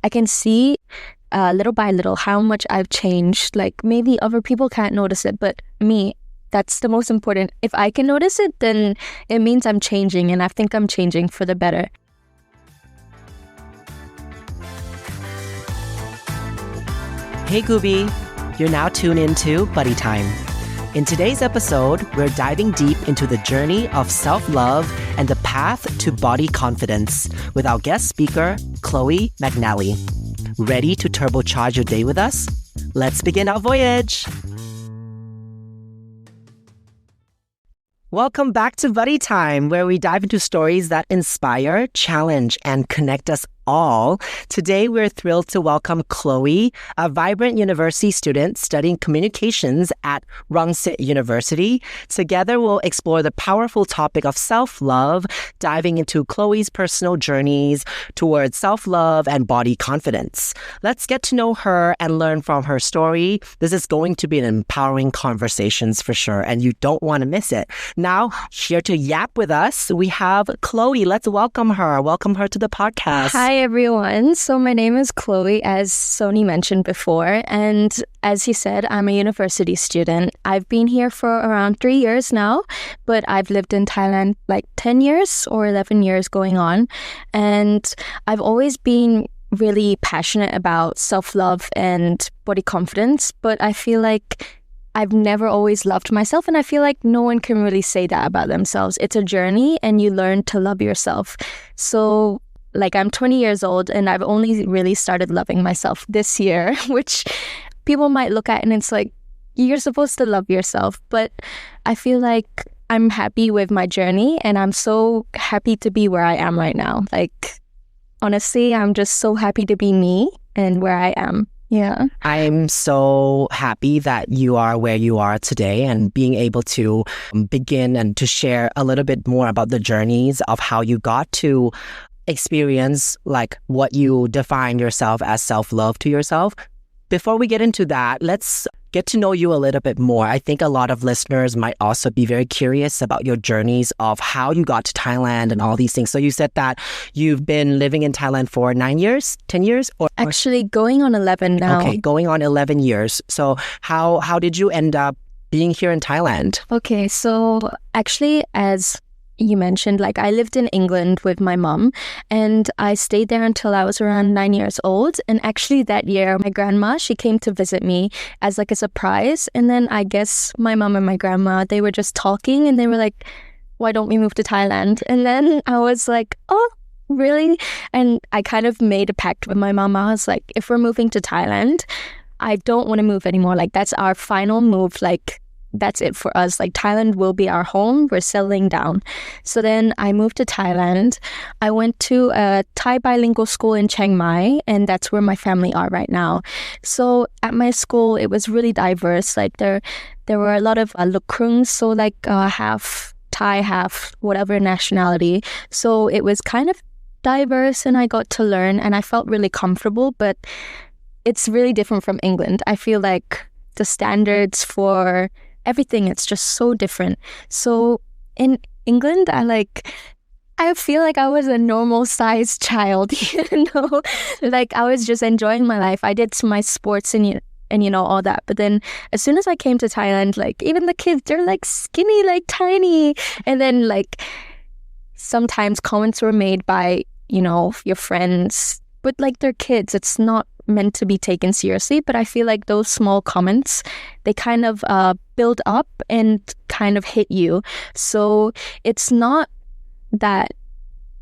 I can see little by little how much I've changed. Like maybe other people can't notice it, but me, that's the most important. If I can notice it, then it means I'm changing, and I think I'm changing for the better. Hey Gooby, you're now tuned into Buddy Time. In today's episode, we're diving deep into the journey of self-love and the path to body confidence with our guest speaker, Chloe McNally. Ready to turbocharge your day with us? Let's begin our voyage! Welcome back to Buddy Time, where we dive into stories that inspire, challenge, and connect us all. Today, we're thrilled to welcome Chloe, a vibrant university student studying communications at Rangsit University. Together, we'll explore the powerful topic of self-love, diving into Chloe's personal journeys towards self-love and body confidence. Let's get to know her and learn from her story. This is going to be an empowering conversations for sure, and you don't want to miss it. Now, here to yap with us, we have Chloe. Let's welcome her. Welcome her to the podcast. Hi, everyone. So my name is Chloe, as Sony mentioned before. And as he said, I'm a university student. I've been here for around 3 years now, but I've lived in Thailand like 10 years or 11 years going on. And I've always been really passionate about self-love and body confidence, but I feel like I've never always loved myself, and I feel like no one can really say that about themselves. It's a journey, and you learn to love yourself. So, like, I'm 20 years old, and I've only really started loving myself this year, which people might look at and it's like, you're supposed to love yourself. But I feel like I'm happy with my journey, and I'm so happy to be where I am right now. Like, honestly, I'm just so happy to be me and where I am. Yeah. I'm so happy that you are where you are today and being able to begin and to share a little bit more about the journeys of how you got to experience like what you define yourself as self-love to yourself. Before we get into that, let's get to know you a little bit more. I think a lot of listeners might also be very curious about your journeys of how you got to Thailand and all these things. So you said that you've been living in Thailand for 9 years, 10 years? Actually, going on 11 now. Okay, going on 11 years. So how did you end up being here in Thailand? Okay, so actually, as you mentioned, like I lived in England with my mom, and I stayed there until I was around 9 years old. And actually that year, my grandma, she came to visit me as like a surprise. And then I guess my mom and my grandma, they were just talking and they were like, why don't we move to Thailand? And then I was like, oh, really? And I kind of made a pact with my mom. I was like, if we're moving to Thailand, I don't want to move anymore. Like that's our final move. Like that's it for us. Like Thailand will be our home. We're settling down. So then I moved to Thailand. I went to a Thai bilingual school in Chiang Mai, and that's where my family are right now. So at my school, it was really diverse. Like there were a lot of Lukrungs, so like half Thai, half whatever nationality. So it was kind of diverse, and I got to learn, and I felt really comfortable. But it's really different from England. I feel like the standards for everything, it's just so different. So in England, I feel like I was a normal sized child, you know, like I was just enjoying my life. I did my sports and you know, all that. But then as soon as I came to Thailand, like even the kids, they're like skinny, like tiny. And then like sometimes comments were made by, you know, your friends, but like they're kids. It's not meant to be taken seriously, but I feel like those small comments, they kind of build up and kind of hit you. So it's not that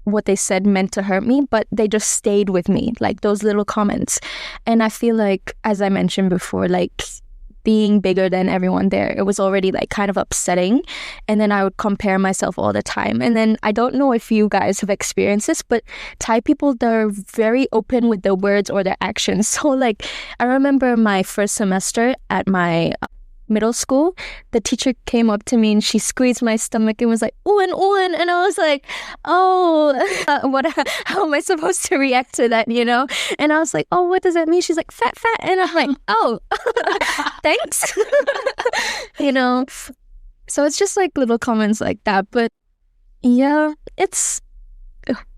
what they said meant to hurt me, but they just stayed with me, like those little comments. And I feel like, as I mentioned before, like being bigger than everyone there, it was already like kind of upsetting. And then I would compare myself all the time. And then I don't know if you guys have experienced this, but Thai people, they're very open with their words or their actions. So like I remember my first semester at my middle school, the teacher came up to me and she squeezed my stomach and was like, "Uwan, uwan," and I was like, "Oh, how am I supposed to react to that?" You know? And I was like, "Oh, what does that mean?" She's like, "Fat, fat," and I'm like, "Oh, thanks." You know? So it's just like little comments like that, but yeah, it's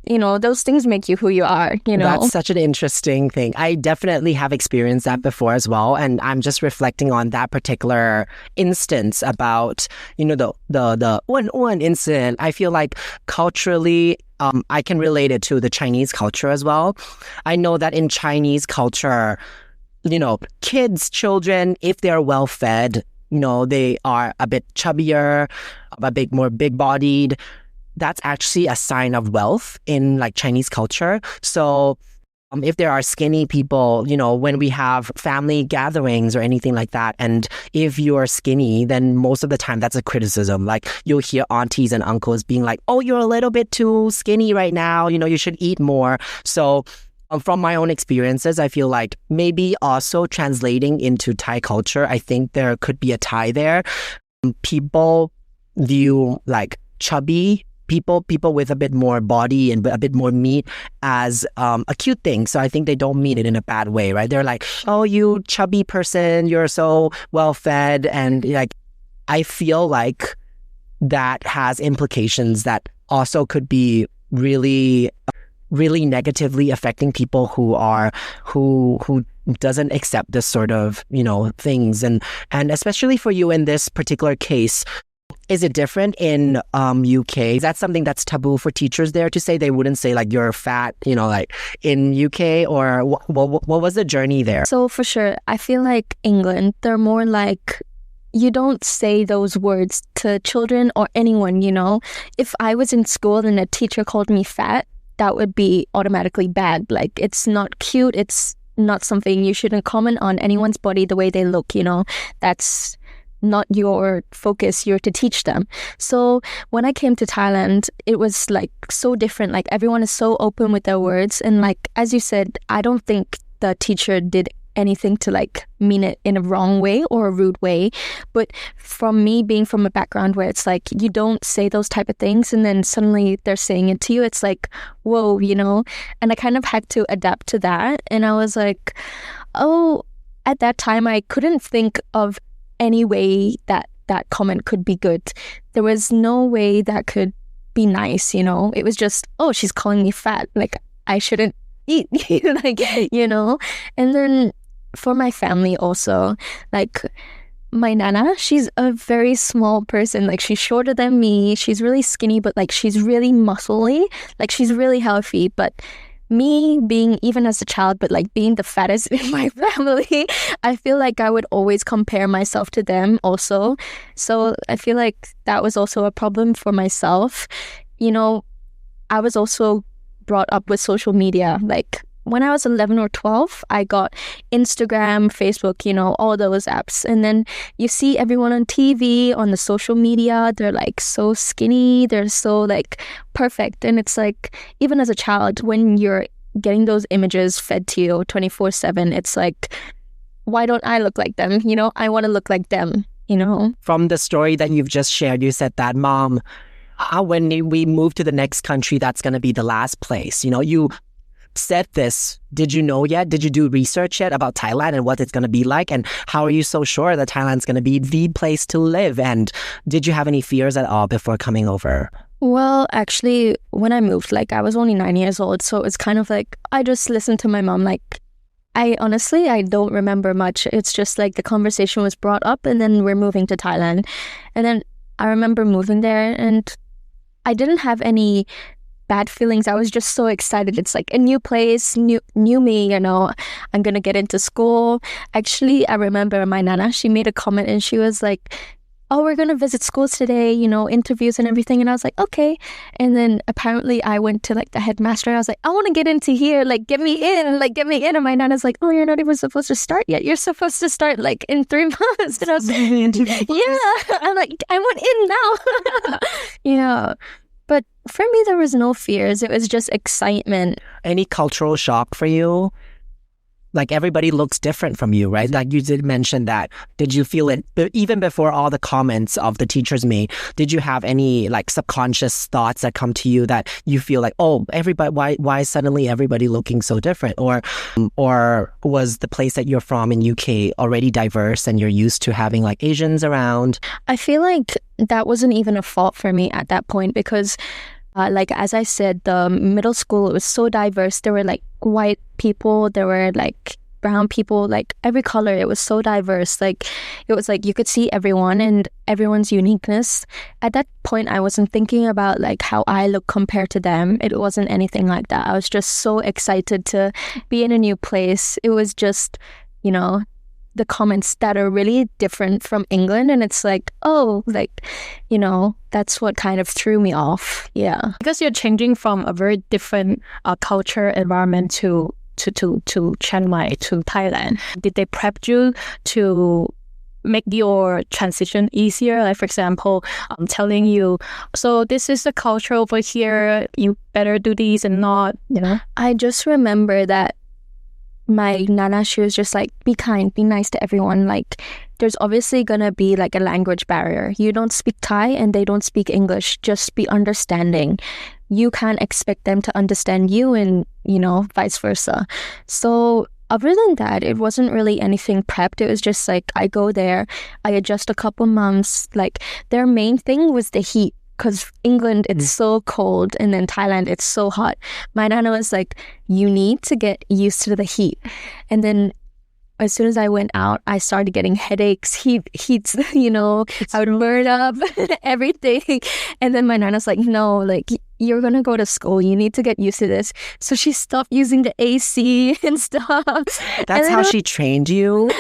those things make you who you are, That's such an interesting thing. I definitely have experienced that before as well. And I'm just reflecting on that particular instance about, the one incident. I feel like culturally, I can relate it to the Chinese culture as well. I know that in Chinese culture, children, if they're well fed, they are a bit chubbier, a bit more big bodied. That's actually a sign of wealth in like Chinese culture. So if there are skinny people, when we have family gatherings or anything like that, and if you're skinny, then most of the time that's a criticism. Like you'll hear aunties and uncles being like, oh, you're a little bit too skinny right now. You should eat more. So from my own experiences, I feel like maybe also translating into Thai culture, I think there could be a tie there. People view like chubby people with a bit more body and a bit more meat as a cute thing. So I think they don't mean it in a bad way, right? They're like, oh, you chubby person, you're so well fed. And like, I feel like that has implications that also could be really, really negatively affecting people who doesn't accept this sort of, things. And especially for you in this particular case, is it different in UK? Is that something that's taboo for teachers there to say? They wouldn't say like you're fat, like in UK, or what was the journey there? So for sure, I feel like England, they're more like, you don't say those words to children or anyone, If I was in school and a teacher called me fat, that would be automatically bad. Like it's not cute. It's not something you shouldn't comment on anyone's body the way they look, That's not your focus. You're to teach them. So when I came to Thailand, it was like so different. Like everyone is so open with their words. And like, as you said, I don't think the teacher did anything to like mean it in a wrong way or a rude way. But from me being from a background where it's like, you don't say those type of things and then suddenly they're saying it to you, it's like, whoa, and I kind of had to adapt to that. And I was like, oh, at that time, I couldn't think of any way that comment could be good. There was no way that could be nice, It was just, oh, she's calling me fat. Like, I shouldn't eat, And then for my family also, like, my nana, she's a very small person. Like, she's shorter than me. She's really skinny, but, like, she's really muscly. Like, she's really healthy, but me being, even as a child, but like being the fattest in my family, I feel like I would always compare myself to them also. So I feel like that was also a problem for myself. I was also brought up with social media. Like when I was 11 or 12, I got Instagram, Facebook, all those apps. And then you see everyone on TV, on the social media, they're like so skinny, they're so like perfect. And it's like, even as a child, when you're getting those images fed to you 24/7, it's like, why don't I look like them? I want to look like them, From the story that you've just shared, you said that, Mom, when we move to the next country, that's going to be the last place. You said this. Did you know yet? Did you do research yet about Thailand and what it's going to be like? And how are you so sure that Thailand's going to be the place to live? And did you have any fears at all before coming over? Well, actually, when I moved, like I was only 9 years old. So it's kind of like, I just listened to my mom. Like, I don't remember much. It's just like the conversation was brought up and then we're moving to Thailand. And then I remember moving there and I didn't have any bad feelings. I was just so excited. It's like a new place, new me, I'm gonna get into school. Actually, I remember my nana, she made a comment and she was like, oh, we're gonna visit schools today, interviews and everything. And I was like, okay. And then apparently I went to like the headmaster. I was like, I want to get into here, like get me in. And my nana's like, oh, you're not even supposed to start yet. You're supposed to start like in 3 months. And I was like, yeah. I'm like, I want in now. Yeah. But for me, there was no fears. It was just excitement. Any cultural shock for you? Like everybody looks different from you, right? Like you did mention that. Did you feel it even before all the comments of the teachers made? Did you have any like subconscious thoughts that come to you that you feel like, oh, everybody, why suddenly everybody looking so different? Or was the place that you're from in UK already diverse and you're used to having like Asians around? I feel like that wasn't even a fault for me at that point because Like, as I said, the middle school, it was so diverse. There were like white people, there were like brown people, like every color. It was so diverse. Like, it was like you could see everyone and everyone's uniqueness. At that point, I wasn't thinking about like how I look compared to them. It wasn't anything like that. I was just so excited to be in a new place. It was just, you know, the comments that are really different from England, and it's like, oh, like, you know, that's what kind of threw me off. Yeah, because you're changing from a very different culture environment to Chiang Mai, to Thailand. Did they prep you to make your transition easier? Like, for example, telling you, so this is the culture over here, you better do these and not, you know? I just remember that my Nana, she was just like, be kind, be nice to everyone. Like, there's obviously gonna be like a language barrier. You don't speak Thai and they don't speak English. Just be understanding. You can't expect them to understand you, and, you know, vice versa. So other than that, it wasn't really anything prepped. It was just like, I go there, I adjust a couple months. Like, their main thing was the heat, because England, it's so cold, and then Thailand, it's so hot. My Nana was like, you need to get used to the heat. And then as soon as I went out, I started getting headaches, heats, you know, I would burn up, everything. And then my Nana's like, no, like, you're going to go to school. You need to get used to this. So she stopped using the AC and stuff. That's how she trained you?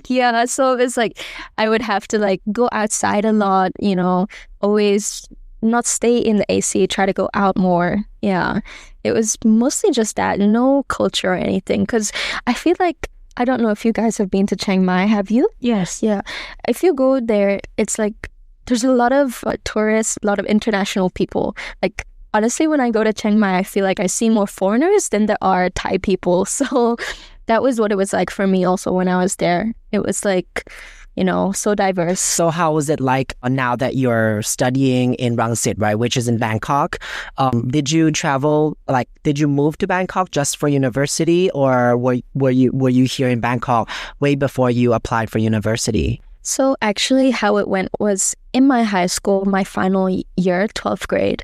Yeah. So it was like, I would have to like go outside a lot, you know, always not stay in the AC, try to go out more. Yeah. It was mostly just that, no culture or anything. Because I feel like, I don't know if you guys have been to Chiang Mai. Have you? Yes. Yeah. If you go there, it's like there's a lot of tourists, a lot of international people. Like, honestly, when I go to Chiang Mai, I feel like I see more foreigners than there are Thai people. So that was what it was like for me also when I was there. It was like, you know, so diverse. So how was it like now that you're studying in Rangsit, right, which is in Bangkok? Did you travel, like, did you move to Bangkok just for university, or were you here in Bangkok way before you applied for university? So actually how it went was in my high school, my final year, 12th grade.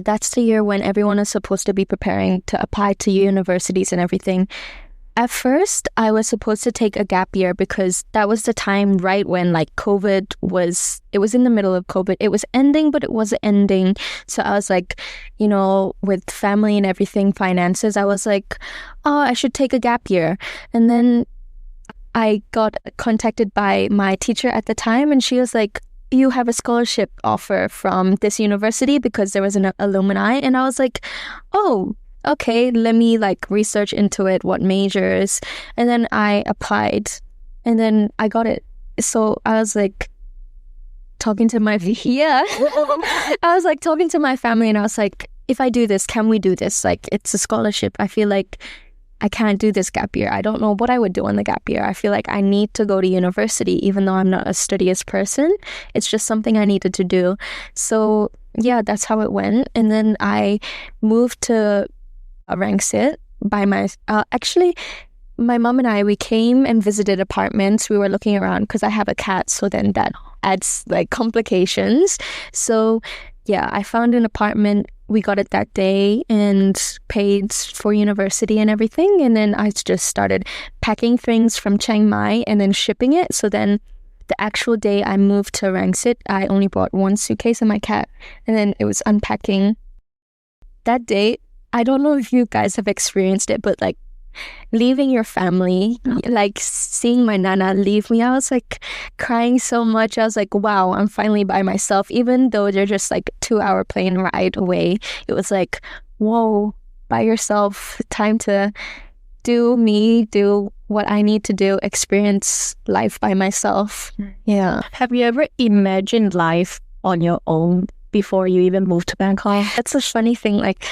That's the year when everyone is supposed to be preparing to apply to universities and everything. At first, I was supposed to take a gap year because that was the time right when like COVID was, it was in the middle of COVID. It was ending, but it wasn't ending. So I was like, you know, with family and everything, finances, I was like, oh, I should take a gap year. And then I got contacted by my teacher at the time, and she was like, you have a scholarship offer from this university because there was an alumni. And I was like, oh, okay, let me like research into it, what majors. And then I applied and then I got it. So I was like talking to my, I was like talking to my family, and I was like, if I do this, can we do this? Like, it's a scholarship. I feel like I can't do this gap year. I don't know what I would do on the gap year. I feel like I need to go to university, even though I'm not a studious person. It's just something I needed to do. So yeah, that's how it went. And then I moved to Rangsit by actually, my mom and I, we came and visited apartments. We were looking around because I have a cat, so then that adds like complications. So yeah, I found an apartment. We got it that day and paid for university and everything. And then I just started packing things from Chiang Mai and then shipping it. So then the actual day I moved to Rangsit, I only brought one suitcase and my cat. And then it was unpacking. That day, I don't know if you guys have experienced it, but like leaving your family, like seeing my Nana leave me, I was like crying so much. I was like, wow, I'm finally by myself. Even though they're just like 2-hour plane ride away, it was like, whoa, by yourself, time to do me, do what I need to do, experience life by myself. Yeah. Have you ever imagined life on your own before you even moved to Bangkok? That's a funny thing. Like,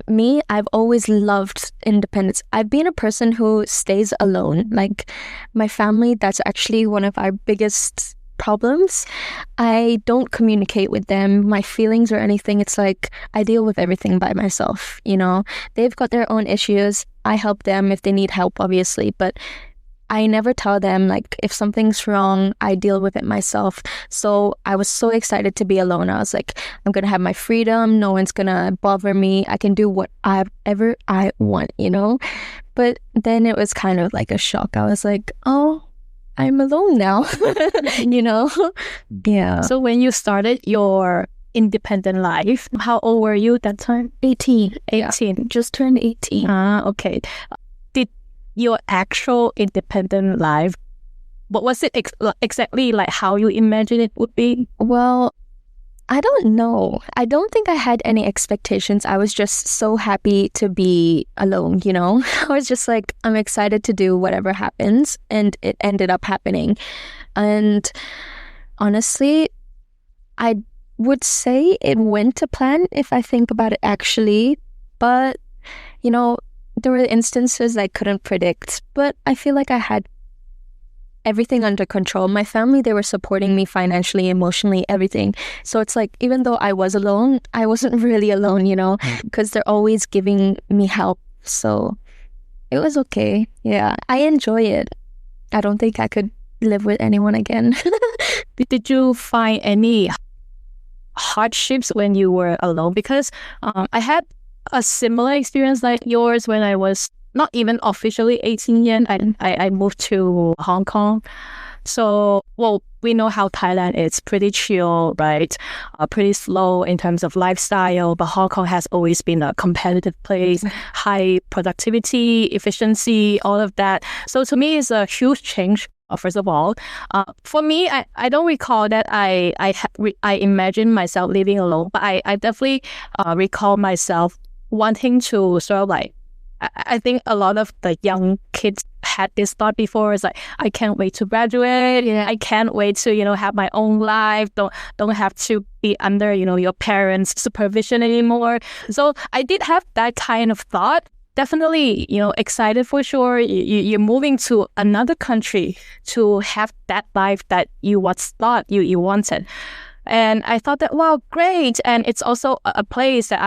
me, I've always loved independence. I've been a person who stays alone. Like, my family, that's actually one of our biggest problems. I don't communicate with them, my feelings or anything. It's like I deal with everything by myself, you know. They've got their own issues. I help them if they need help, obviously. But I never tell them, like, if something's wrong, I deal with it myself. So I was so excited to be alone. I was like, I'm going to have my freedom. No one's going to bother me. I can do whatever I want, you know? But then it was kind of like a shock. I was like, oh, I'm alone now, you know? Yeah. So when you started your independent life, how old were you that time? 18. 18. Yeah. Just turned 18. Okay. Did your actual independent life, what was it exactly like how you imagined it would be? Well, I don't know. I don't think I had any expectations. I was just so happy to be alone, you know? I was just like, I'm excited to do whatever happens. And it ended up happening. And honestly, I would say it went to plan if I think about it actually. But, you know, there were instances I couldn't predict. But I feel like I had everything under control. My family, they were supporting me financially, emotionally, everything. So it's like, even though I was alone, I wasn't really alone, you know, because they're always giving me help. So it was okay. Yeah, I enjoy it. I don't think I could live with anyone again. Did you find any hardships when you were alone? Because I had a similar experience like yours when I was not even officially 18 yet. I moved to Hong Kong. So, well, we know how Thailand is pretty chill, right? Pretty slow in terms of lifestyle, but Hong Kong has always been a competitive place, high productivity, efficiency, all of that. So to me, it's a huge change. First of all, for me, I don't recall that I imagined myself living alone, but I definitely recall myself wanting to sort of like, I think a lot of the young kids had this thought before. It's like, I can't wait to graduate. Yeah. I can't wait to, you know, have my own life. Don't have to be under, you know, your parents' supervision anymore. So I did have that kind of thought. Definitely, you know, excited for sure. You're moving to another country to have that life that you once thought you wanted. And I thought that, wow, great. And it's also a place that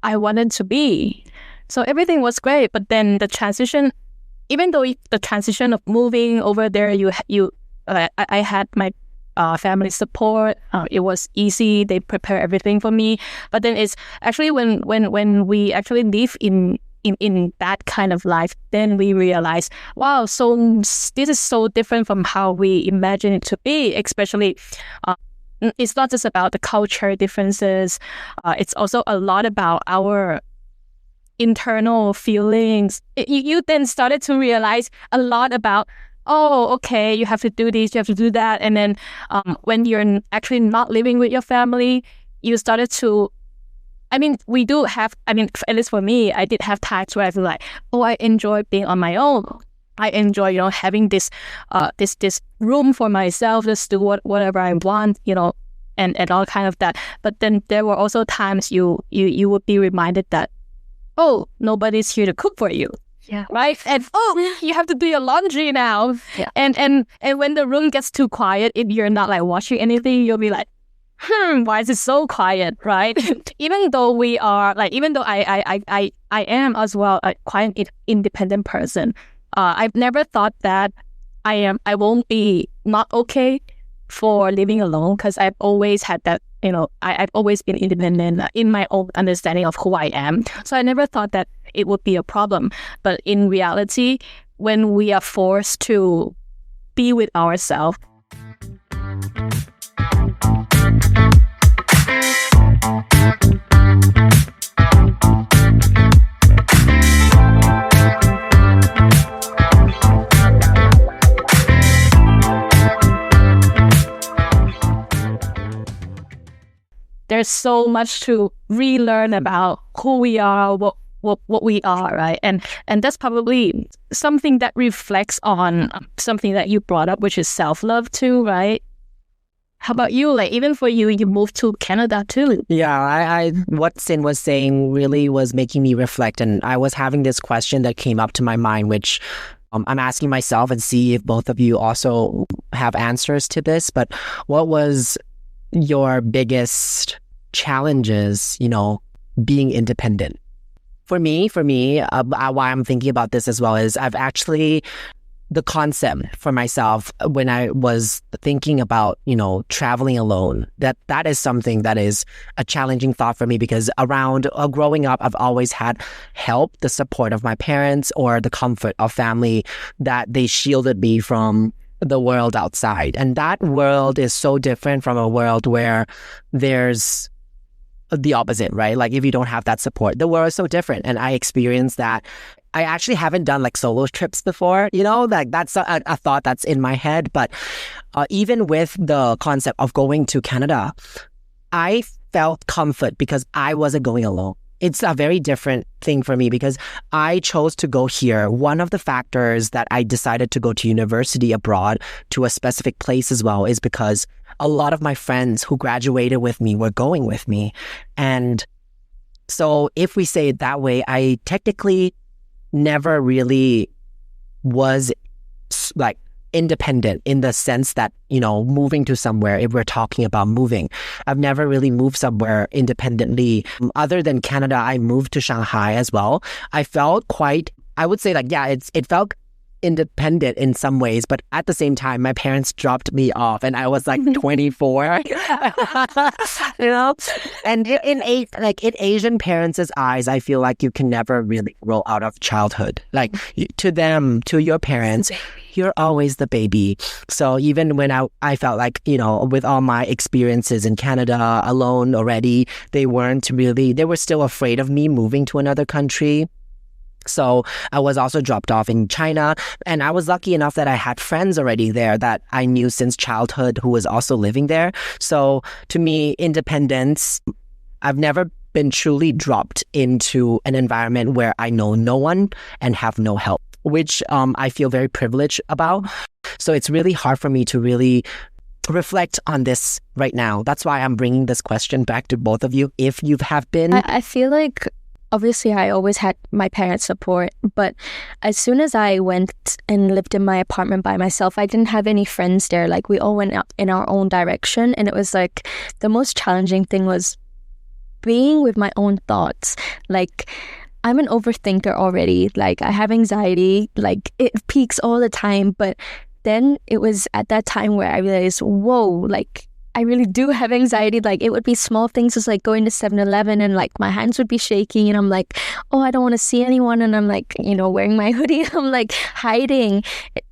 I wanted to be. So everything was great, but then the transition, even though the transition of moving over there, I had my family support. It was easy. They prepare everything for me. But then it's actually when we actually live in that kind of life, then we realize, wow, so this is so different from how we imagine it to be. Especially, it's not just about the culture differences. It's also a lot about our internal feelings. You then started to realize a lot about, oh, okay, you have to do this, you have to do that. And then when you're actually not living with your family, you started to, we do have, at least for me, I did have times where I feel like, oh, I enjoy being on my own. I enjoy, you know, having this room for myself, just do whatever I want, you know, and all kind of that. But then there were also times you would be reminded that, oh, nobody's here to cook for you. Yeah. Right? And you have to do your laundry now. Yeah. And when the room gets too quiet, if you're not like washing anything, you'll be like, why is it so quiet? Right? Even though I am as well quite an independent person, I've never thought that I won't be not okay for living alone, because I've always had that, you know, I've always been independent in my own understanding of who I am. So I never thought that it would be a problem. But in reality, when we are forced to be with ourselves, there's so much to relearn about who we are, what we are, right? And that's probably something that reflects on something that you brought up, which is self-love too, right? How about you? Like, even for you, you moved to Canada too. Yeah, I what Sin was saying really was making me reflect, and I was having this question that came up to my mind, which I'm asking myself, and see if both of you also have answers to this. But what was your biggest challenges, you know, being independent? For me, why I'm thinking about this as well is I've actually the concept for myself when I was thinking about, traveling alone, that is something that is a challenging thought for me, because around growing up, I've always had help, the support of my parents or the comfort of family, that they shielded me from the world outside. And that world is so different from a world where there's the opposite, right? Like if you don't have that support, the world is so different. And I experienced that. I actually haven't done like solo trips before, like that's a thought that's in my head. But even with the concept of going to Canada, I felt comfort because I wasn't going alone. It's a very different thing for me because I chose to go here. One of the factors that I decided to go to university abroad to a specific place as well is because a lot of my friends who graduated with me were going with me. And so if we say it that way, I technically never really was like independent in the sense that, moving to somewhere, if we're talking about moving, I've never really moved somewhere independently. Other than Canada, I moved to Shanghai as well. I felt I would say it felt independent in some ways, but at the same time, my parents dropped me off and I was like 24, and in Asian parents' eyes, I feel like you can never really grow out of childhood. Like to them, to your parents, you're always the baby. So even when I felt like, with all my experiences in Canada alone already, they were still afraid of me moving to another country. So I was also dropped off in China, and I was lucky enough that I had friends already there that I knew since childhood who was also living there. So to me, independence, I've never been truly dropped into an environment where I know no one and have no help, which I feel very privileged about. So it's really hard for me to really reflect on this right now. That's why I'm bringing this question back to both of you, if you have been. I feel like obviously I always had my parents' support, but as soon as I went and lived in my apartment by myself, I didn't have any friends there. Like we all went out in our own direction, and it was like the most challenging thing was being with my own thoughts. Like I'm an overthinker already. Like I have anxiety, like it peaks all the time. But then it was at that time where I realized, whoa, like I really do have anxiety. Like it would be small things, just like going to 7-Eleven and like my hands would be shaking and I'm like, oh, I don't want to see anyone. And I'm like, wearing my hoodie, I'm like hiding.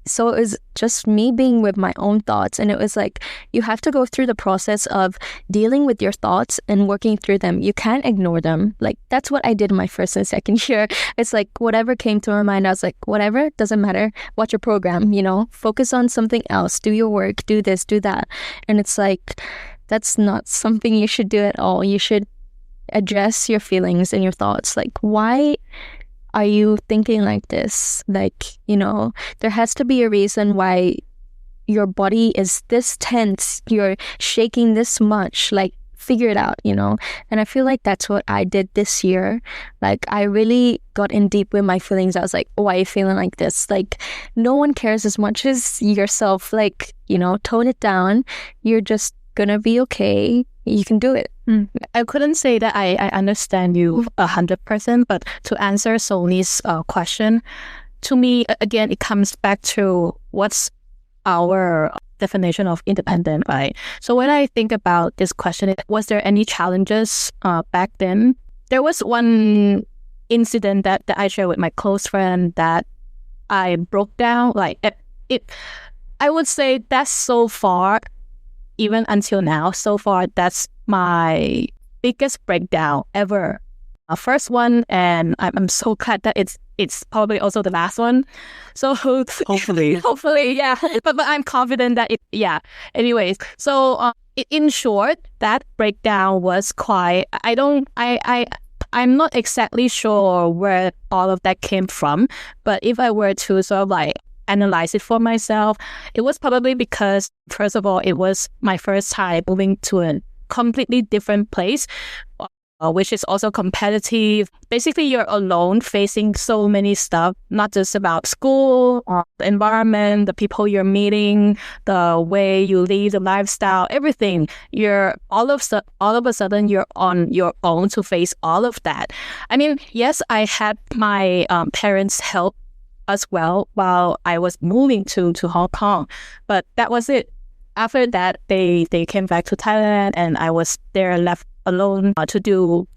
So it was just me being with my own thoughts. And it was like, you have to go through the process of dealing with your thoughts and working through them. You can't ignore them. Like that's what I did in my first and second year. It's like whatever came to my mind, I was like, whatever, doesn't matter. Watch your program, focus on something else, do your work, do this, do that. And it's like, that's not something you should do at all. You should address your feelings and your thoughts. Like, why are you thinking like this? Like, there has to be a reason why your body is this tense, you're shaking this much. Like, figure it out, And I feel like that's what I did this year. Like, I really got in deep with my feelings. I was like, why are you feeling like this? Like, no one cares as much as yourself. Like, tone it down. You're just gonna be okay. You can do it. I couldn't say that I understand you 100%, but to answer Soni's question, to me, again, it comes back to what's our definition of independent, right? So when I think about this question, was there any challenges back then? There was one incident that I shared with my close friend that I broke down. Like I would say that's so far, even until now, so far, that's my biggest breakdown ever. First one, and I'm so glad that it's probably also the last one. So hopefully, yeah. But I'm confident that Anyways, so in short, that breakdown was quite. I'm not exactly sure where all of that came from, but if I were to sort of like analyze it for myself, it was probably because, first of all, it was my first time moving to a completely different place, which is also competitive. Basically, you're alone facing so many stuff, not just about school, the environment, the people you're meeting, the way you live, the lifestyle, everything. You're all of a sudden you're on your own to face all of that. I mean, yes, I had my parents' help as well while I was moving to Hong Kong. But that was it. After that, they came back to Thailand, and I was there left alone to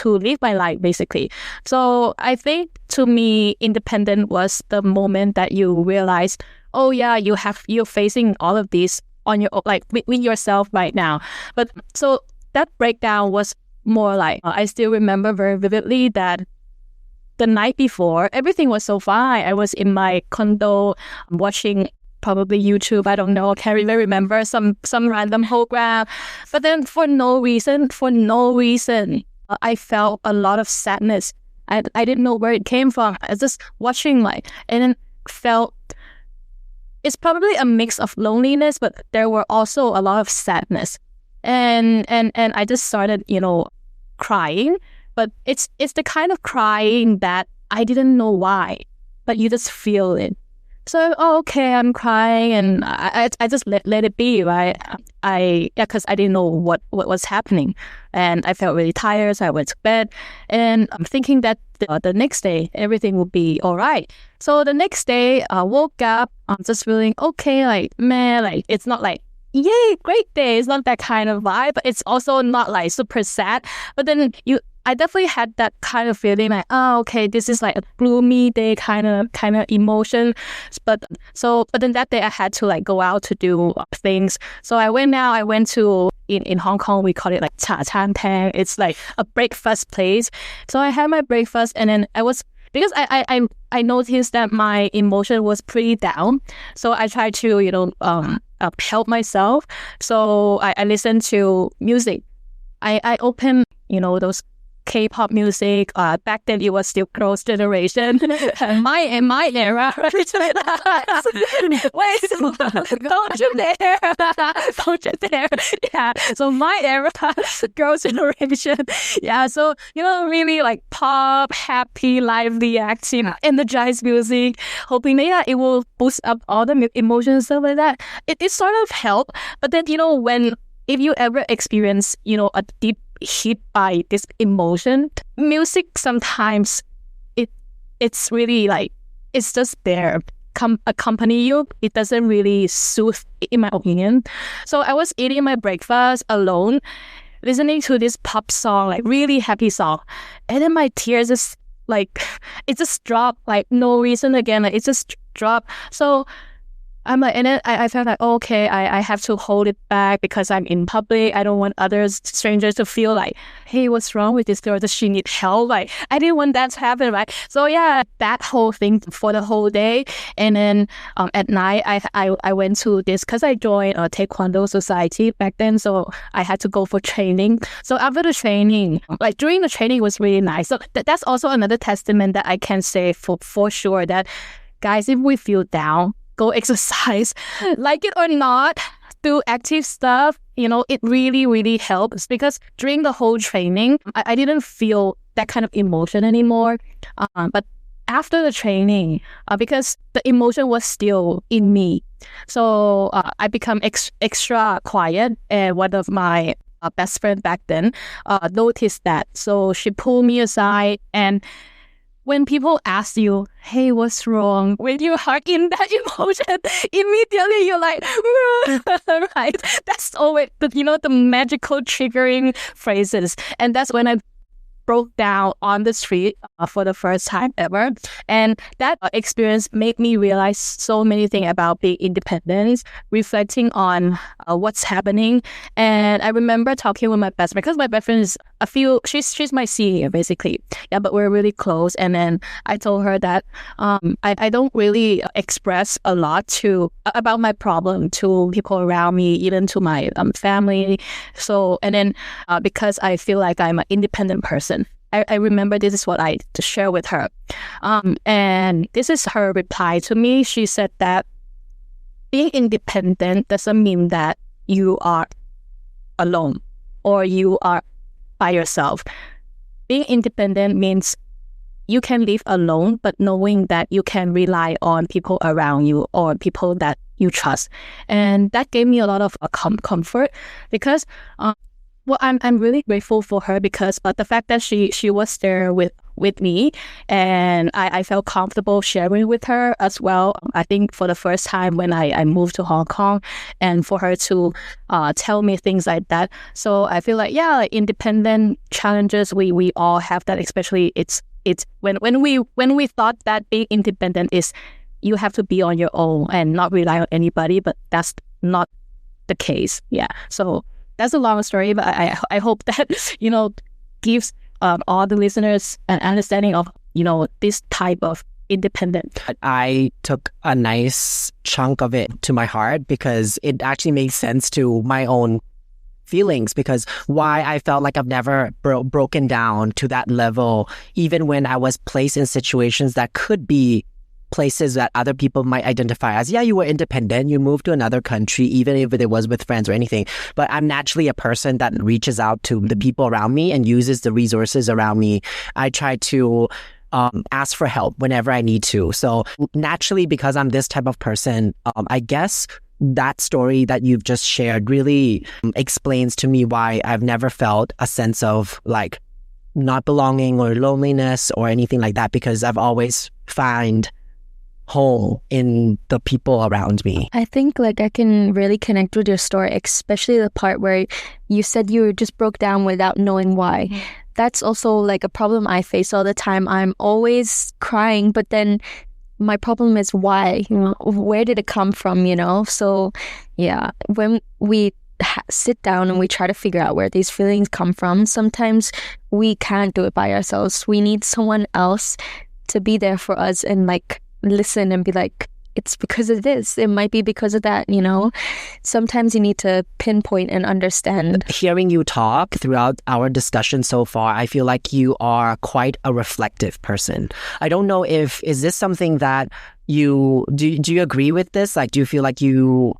live my life basically. So I think to me, independent was the moment that you realize, oh yeah, you're facing all of this on your like with yourself right now. But so that breakdown was more like I still remember very vividly that the night before everything was so fine. I was in my condo watching probably YouTube, I don't know, can't really remember, some random program. But then for no reason, I felt a lot of sadness. I didn't know where it came from. I was just watching and then felt it's probably a mix of loneliness, but there were also a lot of sadness. And I just started, crying. But it's the kind of crying that I didn't know why, but you just feel it. So, okay, I'm crying, and I just let it be, right? Because I didn't know what was happening, and I felt really tired, so I went to bed, and I'm thinking that the next day everything will be all right. So the next day, I woke up, I'm just feeling okay, it's not like, yay, great day. It's not that kind of vibe, but it's also not like super sad. But then I definitely had that kind of feeling like, oh, okay, this is like a gloomy day kind of emotion. But then that day I had to like go out to do things. So I went to, in Hong Kong, we call it like cha chan tang. It's like a breakfast place. So I had my breakfast, and then because I noticed that my emotion was pretty down. So I tried to, help myself. So I listened to music. I opened, those K-pop music. Back then it was still girls' generation. In my era, right? Wait, don't you dare! Don't you dare! Yeah. So my era, girls' generation. Yeah. So really like pop, happy, lively, acting, energized music, hoping that it will boost up all the emotions and stuff like that. It sort of helped. But then if you ever experience a deep hit by this emotion, music sometimes it's really like it's just there, accompany you. It doesn't really soothe, in my opinion. So I was eating my breakfast alone, listening to this pop song, like really happy song, and then my tears just it just dropped, like no reason again, like it just dropped. So I'm like, and then I felt like, okay, I have to hold it back because I'm in public. I don't want strangers to feel like, hey, what's wrong with this girl? Does she need help? Like, I didn't want that to happen, right? So yeah, that whole thing for the whole day. And then at night, I went to this, because I joined a Taekwondo society back then. So I had to go for training. So after the training, during the training was really nice. So that's also another testament that I can say for sure that, guys, if we feel down, go exercise, like it or not, do active stuff. It really, really helps, because during the whole training, I didn't feel that kind of emotion anymore. But after the training, because the emotion was still in me, so I become extra quiet. And one of my best friend back then noticed that. So she pulled me aside, and when people ask you, hey, what's wrong? When you are in that emotion, immediately you're like, right? That's always the magical triggering phrases. And that's when I broke down on the street for the first time ever. And that experience made me realize so many things about being independent, reflecting on what's happening. And I remember talking with my best friend, because my best friend is she's my senior basically. Yeah, but we're really close. And then I told her that I don't really express a lot about my problem to people around me, even to my family. So, and then because I feel like I'm an independent person, I remember this is what I share with her. And this is her reply to me. She said that being independent doesn't mean that you are alone or you are by yourself. Being independent means you can live alone, but knowing that you can rely on people around you or people that you trust. And that gave me a lot of comfort, because I'm really grateful for her, because the fact that she was there with with me, and I felt comfortable sharing with her as well. I think for the first time when I moved to Hong Kong, and for her to tell me things like that. So I feel like, yeah, like independent challenges, we all have that, especially it's when we thought that being independent is you have to be on your own and not rely on anybody, but that's not the case. Yeah. So that's a long story, but I hope that, gives all the listeners an understanding of, this type of independent. I took a nice chunk of it to my heart because it actually makes sense to my own feelings, because why I felt like I've never broken down to that level, even when I was placed in situations that could be places that other people might identify as, yeah, you were independent, you moved to another country, even if it was with friends or anything. But I'm naturally a person that reaches out to the people around me and uses the resources around me. I try to ask for help whenever I need to. So naturally, because I'm this type of person, I guess that story that you've just shared really explains to me why I've never felt a sense of like not belonging or loneliness or anything like that, because I've always found home in the people around me. I think like I can really connect with your story, especially the part where you said you just broke down without knowing why. That's also like a problem I face all the time. I'm always crying, but then my problem is why, where did it come from, So yeah, when we sit down and we try to figure out where these feelings come from, sometimes we can't do it by ourselves. We need someone else to be there for us and like listen and be like, it's because of this, it might be because of that, Sometimes you need to pinpoint and understand. Hearing you talk throughout our discussion so far, I feel like you are quite a reflective person. I don't know is this something that do you agree with this? Like, do you feel like you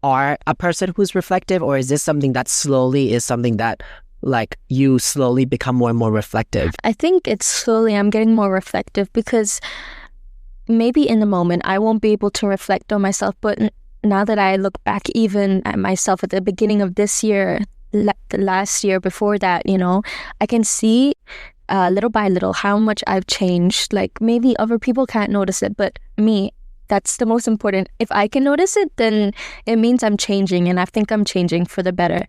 are a person who's reflective, or is this something that slowly is something that like you slowly become more and more reflective? I think it's slowly I'm getting more reflective, because maybe in the moment I won't be able to reflect on myself, but now that I look back even at myself at the beginning of this year, the last year before that, I can see little by little how much I've changed. Like maybe other people can't notice it, but me, that's the most important. If I can notice it, then it means I'm changing, and I think I'm changing for the better.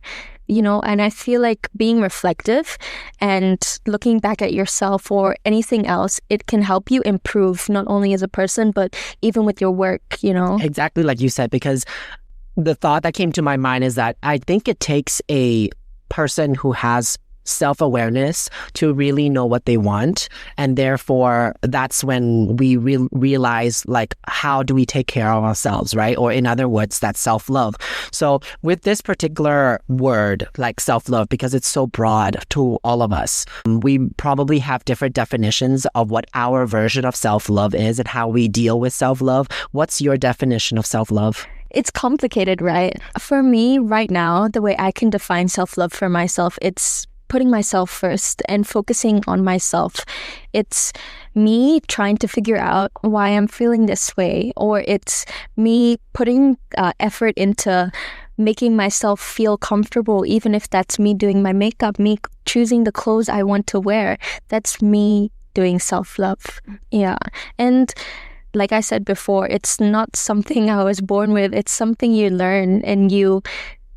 And I feel like being reflective and looking back at yourself or anything else, it can help you improve not only as a person, but even with your work, Exactly like you said, because the thought that came to my mind is that I think it takes a person who has self-awareness to really know what they want, and therefore that's when we realize like how do we take care of ourselves, right? Or in other words, that's self-love. So with this particular word like self-love, because it's so broad to all of us, we probably have different definitions of what our version of self-love is and how we deal with self-love. What's your definition of self-love? It's complicated, right? For me right now, the way I can define self-love for myself, it's putting myself first and focusing on myself. It's me trying to figure out why I'm feeling this way, or it's me putting effort into making myself feel comfortable, even if that's me doing my makeup, me choosing the clothes I want to wear. That's me doing self-love. Yeah. And like I said before, it's not something I was born with. It's something you learn and you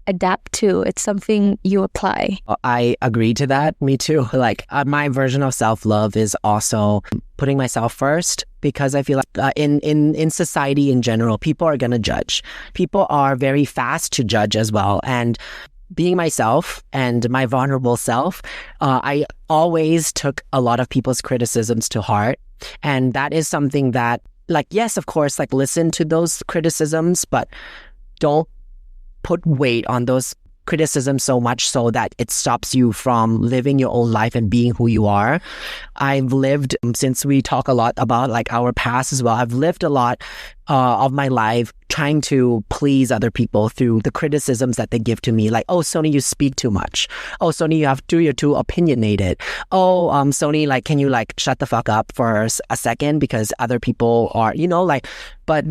adapt to. It's something you apply. I agree to that. Me too. Like my version of self-love is also putting myself first, because I feel like in society in general, people are going to judge. People are very fast to judge as well. And being myself and my vulnerable self, I always took a lot of people's criticisms to heart. And that is something that, like, yes, of course, like listen to those criticisms, but don't put weight on those criticisms so much so that it stops you from living your own life and being who you are. I've lived, since we talk a lot about like our past as well, I've lived a lot of my life trying to please other people through the criticisms that they give to me. Like, oh, Sony, you speak too much. Oh, Sony, you're too opinionated. Oh, Sony, like, can you like shut the fuck up for a second, because other people are, but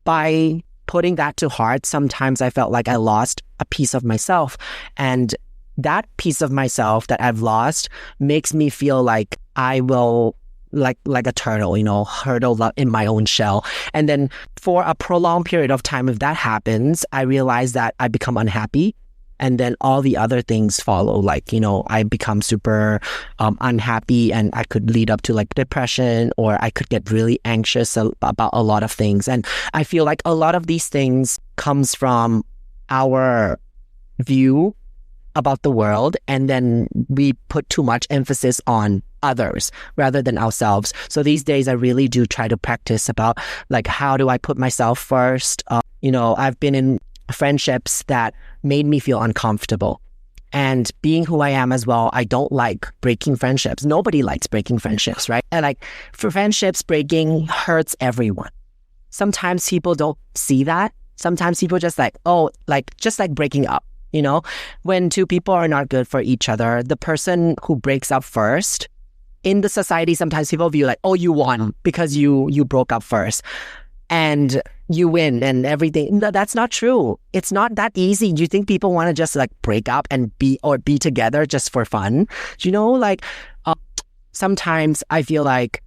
by putting that to heart, sometimes I felt like I lost a piece of myself. And that piece of myself that I've lost makes me feel like I will like a turtle, hurtle up in my own shell. And then for a prolonged period of time, if that happens, I realize that I become unhappy. And then all the other things follow, I become super unhappy, and I could lead up to like depression, or I could get really anxious about a lot of things. And I feel like a lot of these things comes from our view about the world, and then we put too much emphasis on others rather than ourselves. So these days I really do try to practice about like, how do I put myself first? I've been in friendships that made me feel uncomfortable, and being who I am as well, I don't like breaking friendships. Nobody likes breaking friendships, right? And like, for friendships breaking hurts everyone. Sometimes people don't see that. Sometimes people just like, just like breaking up. When two people are not good for each other, the person who breaks up first, in the society, sometimes people view like, oh, you won because you broke up first and you win and everything. No, that's not true. It's not that easy. Do you think people want to just like break up and be together just for fun? Sometimes I feel like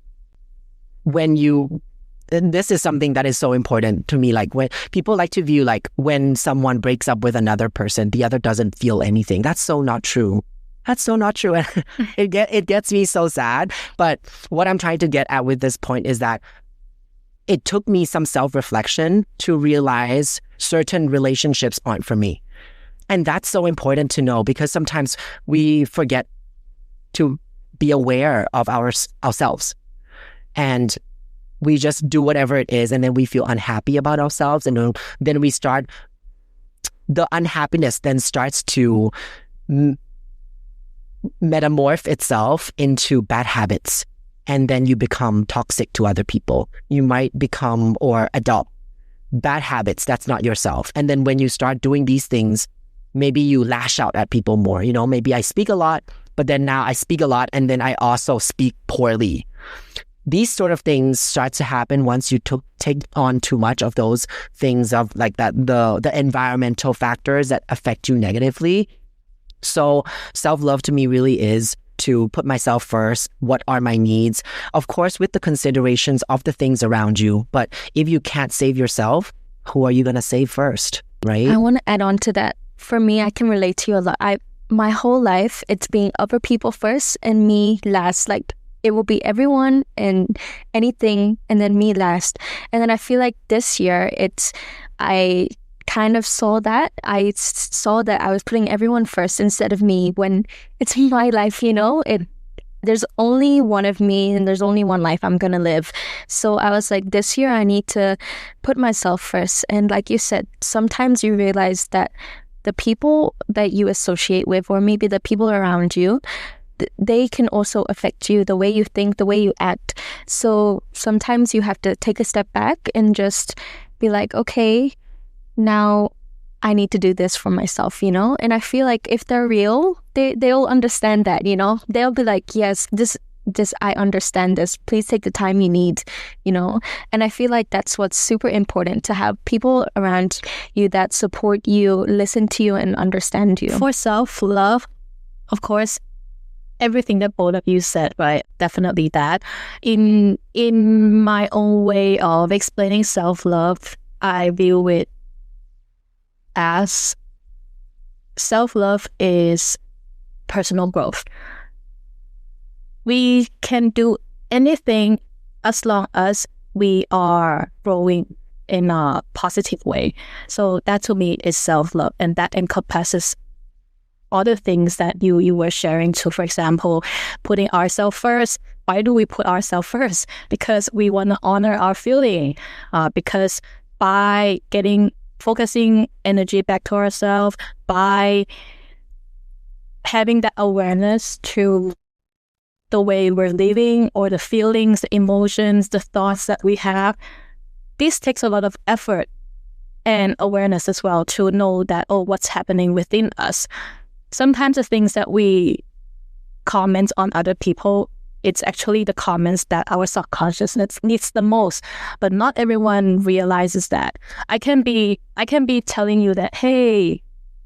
and this is something that is so important to me. Like, when people like to view like, when someone breaks up with another person, the other doesn't feel anything. That's so not true. That's so not true. And it gets me so sad. But what I'm trying to get at with this point is that it took me some self-reflection to realize certain relationships aren't for me. And that's so important to know, because sometimes we forget to be aware of ourselves. And we just do whatever it is, and then we feel unhappy about ourselves, and then the unhappiness then starts to metamorph itself into bad habits, and then you become toxic to other people. You might become or adopt bad habits that's not yourself. And then when you start doing these things, maybe you lash out at people more. Maybe I speak a lot, but then now I speak a lot, and then I also speak poorly. These sort of things start to happen once you take on too much of those things of like that, the environmental factors that affect you negatively. So self-love to me really is to put myself first. What are my needs? Of course, with the considerations of the things around you. But if you can't save yourself, who are you going to save first, right? I want to add on to that. For me, I can relate to you a lot. My whole life, it's being other people first and me last. Like, it will be everyone and anything, and then me last. And then I feel like this year, I kind of saw that. I saw that I was putting everyone first instead of me, when it's my life, there's only one of me and there's only one life I'm going to live. So I was like, this year I need to put myself first. And like you said, sometimes you realize that the people that you associate with, or maybe the people around you, they can also affect you, the way you think, the way you act. So sometimes you have to take a step back and just be like, okay, now I need to do this for myself, And I feel like if they're real, they'll understand that, They'll be like, yes, this I understand this. Please take the time you need, And I feel like that's what's super important, to have people around you that support you, listen to you, and understand you. For self-love, of course, everything that both of you said, right? Definitely that. In my own way of explaining self-love, I view it as self-love is personal growth. We can do anything as long as we are growing in a positive way. So that to me is self-love, and that encompasses other things that you were sharing too. For example, putting ourselves first. Why do we put ourselves first? Because we want to honor our feeling. Because by focusing energy back to ourselves, by having that awareness to the way we're living, or the feelings, the emotions, the thoughts that we have, this takes a lot of effort and awareness as well to know that, what's happening within us. Sometimes the things that we comment on other people, it's actually the comments that our subconsciousness needs the most. But not everyone realizes that. I can be telling you that, hey,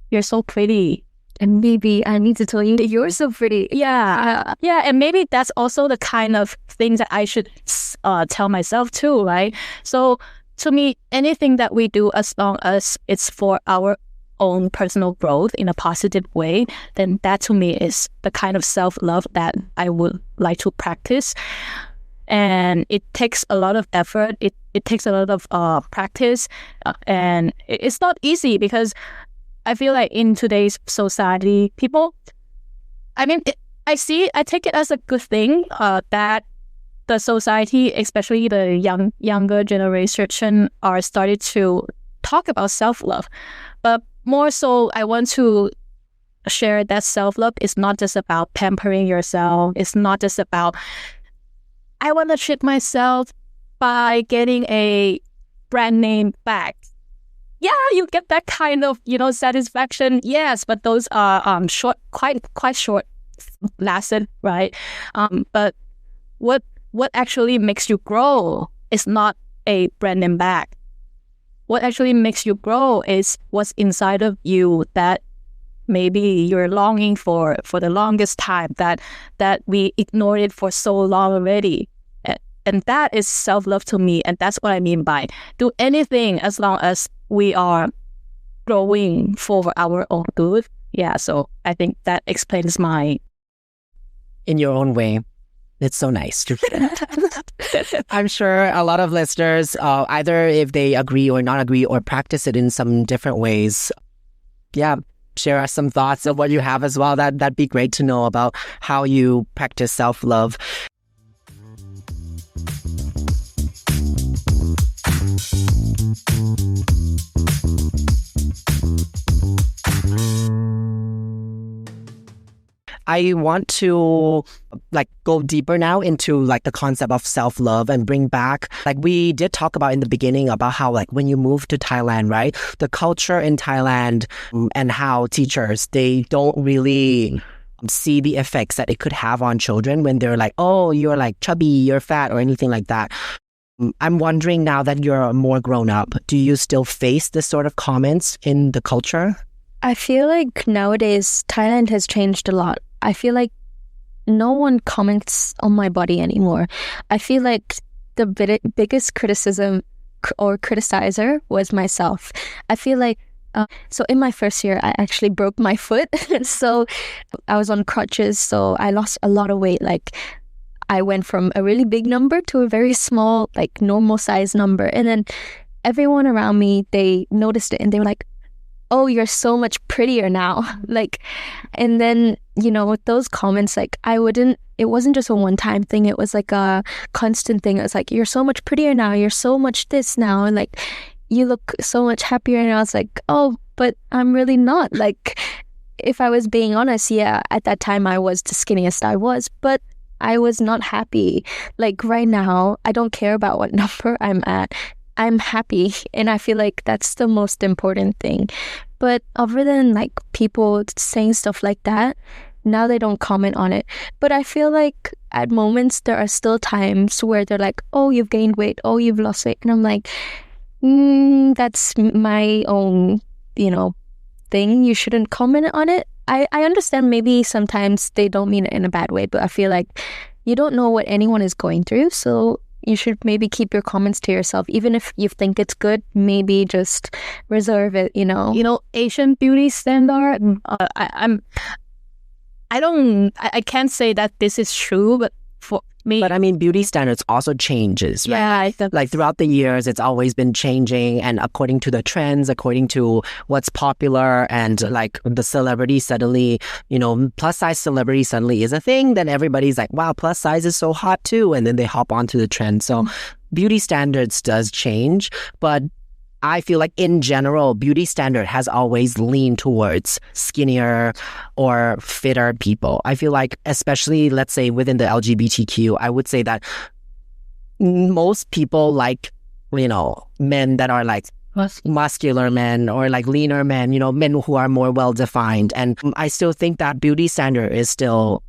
you're so pretty. And maybe I need to tell you that you're so pretty. Yeah. And maybe that's also the kind of thing that I should tell myself too, right? So to me, anything that we do, as long as it's for our own personal growth in a positive way, then that to me is the kind of self-love that I would like to practice. And it takes a lot of effort. It takes a lot of practice. And it's not easy because I feel like in today's society, people, I take it as a good thing that the society, especially the younger generation, are starting to talk about self-love. But more so, I want to share that self-love is not just about pampering yourself. It's not just about, I want to treat myself by getting a brand name bag. Yeah, you get that kind of, satisfaction. Yes, but those are short, quite short lasted, right? But what actually makes you grow is not a brand name bag. What actually makes you grow is what's inside of you that maybe you're longing for the longest time, that we ignored it for so long already. And that is self-love to me. And that's what I mean by do anything as long as we are growing for our own good. Yeah, so I think that explains my... In your own way. It's so nice. I'm sure a lot of listeners, either if they agree or not agree or practice it in some different ways, share us some thoughts of what you have as well. That'd be great to know about how you practice self-love. I want to go deeper now into the concept of self-love and bring back, we did talk about in the beginning about how when you move to Thailand, right? The culture in Thailand and how teachers, they don't really see the effects that it could have on children when they're oh, you're chubby, you're fat or anything like that. I'm wondering now that you're more grown up, do you still face this sort of comments in the culture? I feel like nowadays Thailand has changed a lot. I feel like no one comments on my body anymore. I feel like the biggest criticism or criticizer was myself. I feel like, so in my first year, I actually broke my foot. So I was on crutches, so I lost a lot of weight. I went from a really big number to a very small, normal size number. And then everyone around me, they noticed it and they were like, oh, you're so much prettier now. And then, with those comments, it wasn't just a one-time thing. It was a constant thing. It was you're so much prettier now. You're so much this now. And you look so much happier. And I was oh, but I'm really not. If I was being honest, yeah, at that time I was the skinniest I was, but I was not happy. Right now, I don't care about what number I'm at. I'm happy, and I feel like that's the most important thing. But other than people saying stuff like that, now they don't comment on it. But I feel like at moments there are still times where they're oh, you've gained weight, oh, you've lost weight, and I'm that's my own, thing. You shouldn't comment on it. I understand maybe sometimes they don't mean it in a bad way, but I feel like you don't know what anyone is going through, so you should maybe keep your comments to yourself. Even if you think it's good, maybe just reserve it, Asian beauty standard. I can't say that this is true, but for me. But beauty standards also changes, right? Yeah. Throughout the years, it's always been changing, and according to the trends, according to what's popular, and the celebrity suddenly, plus size celebrity suddenly is a thing, then everybody's wow, plus size is so hot too, and then they hop onto the trend. So beauty standards does change, but I feel in general, beauty standard has always leaned towards skinnier or fitter people. I feel especially, let's say, within the LGBTQ, I would say that most people men that are muscular men or leaner men, men who are more well-defined. And I still think that beauty standard is still,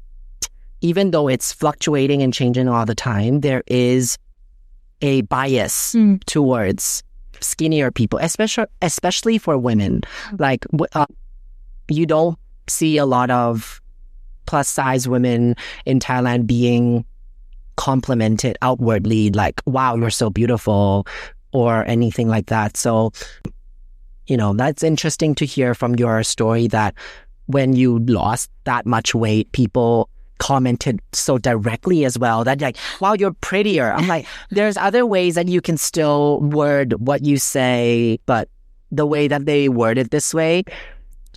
even though it's fluctuating and changing all the time, there is a bias towards skinnier people, especially for women. You don't see a lot of plus size women in Thailand being complimented outwardly, like, wow, you're so beautiful, or anything like that. So, that's interesting to hear from your story that when you lost that much weight, people commented so directly as well that like, wow, you're prettier. I'm like, there's other ways that you can still word what you say, but the way that they word it this way,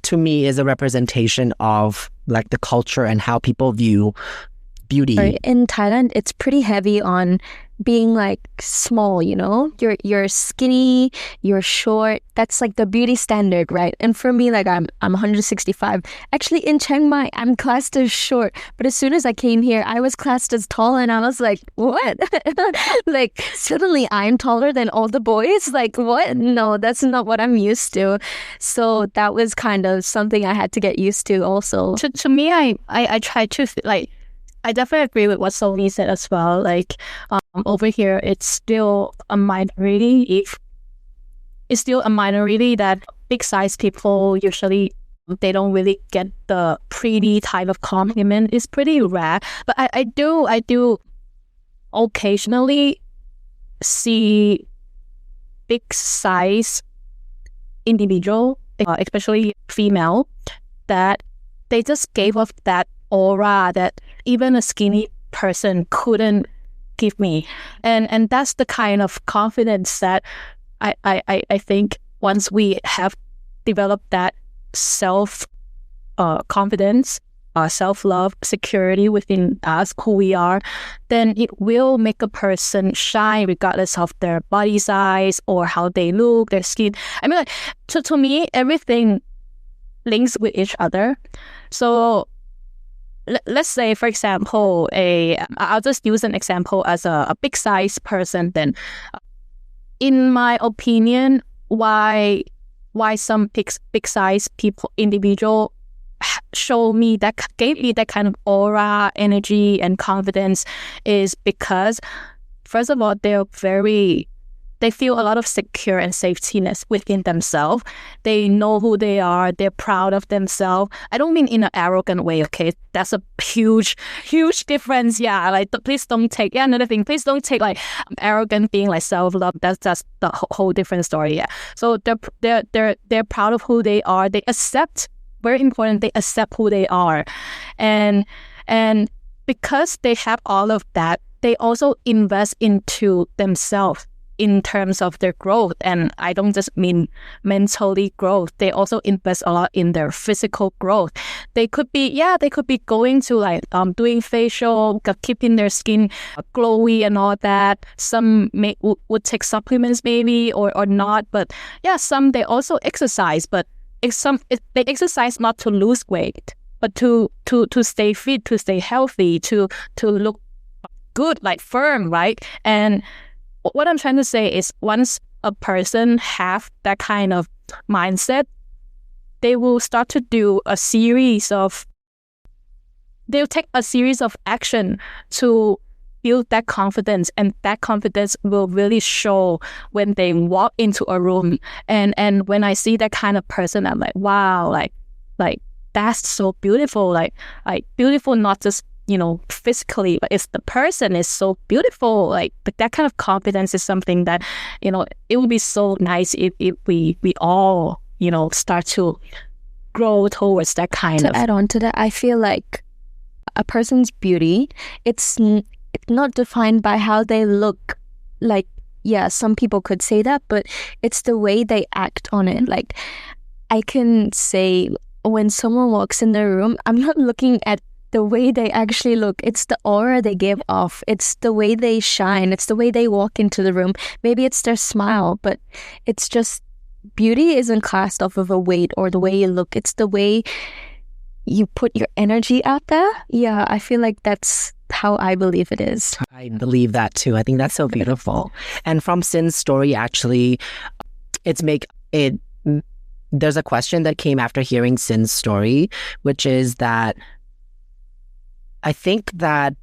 to me, is a representation of like the culture and how people view beauty. In Thailand, it's pretty heavy on being like small, you're skinny, you're short. That's like the beauty standard, right? And for me, like I'm 165. Actually, in Chiang Mai, I'm classed as short. But as soon as I came here, I was classed as tall, and I was like, what? Like suddenly I'm taller than all the boys? Like what? No, that's not what I'm used to. So that was kind of something I had to get used to also. To me, I try to like, I definitely agree with what Sophie said as well. Like, over here, it's still a minority. It's still a minority that big size people usually, they don't really get the pretty type of compliment. It's pretty rare. But I do occasionally see big size individual, especially female, that they just gave off that aura that even a skinny person couldn't give me, and that's the kind of confidence that I think once we have developed that self confidence, self love, security within us, who we are, then it will make a person shine regardless of their body size or how they look, their skin. I mean, like, to me, everything links with each other. So let's say, for example, I'll just use an example as a big size person. Then, in my opinion, why some big size people, individual, gave me that kind of aura, energy, and confidence, is because, first of all, they feel a lot of secure and safetyness within themselves. They know who they are. They're proud of themselves. I don't mean in an arrogant way, okay? That's a huge difference. Yeah, like, please don't take, another thing, please don't take like arrogant being like self-love. That's the whole different story, yeah. So they're proud of who they are. They accept, very important, they accept who they are. And because they have all of that, they also invest into themselves in terms of their growth. And I don't just mean mentally growth. They also invest a lot in their physical growth. They could be going to like doing facial, keeping their skin glowy and all that. Some would take supplements maybe or not. But yeah, some they also exercise. But they exercise not to lose weight, but to stay fit, to stay healthy, to look good, like firm, right? And what I'm trying to say is, once a person have that kind of mindset, they will start to they'll take a series of action to build that confidence, and that confidence will really show when they walk into a room. And when I see that kind of person, I'm like, wow, like that's so beautiful, like beautiful, not just physically, but it's the person is so beautiful. Like that kind of confidence is something that, it would be so nice if we all, start to grow towards that kind of. To add on to that, I feel like a person's beauty, it's not defined by how they look. Like, yeah, some people could say that, but it's the way they act on it. Like, I can say when someone walks in the room, I'm not looking at the way they actually look. It's the aura they give off. It's the way they shine. It's the way they walk into the room. Maybe it's their smile, but it's just, beauty isn't classed off of a weight or the way you look. It's the way you put your energy out there. Yeah, I feel like that's how I believe it is. I believe that too. I think that's so beautiful. And from Sin's story, actually, there's a question that came after hearing Sin's story, which is that I think that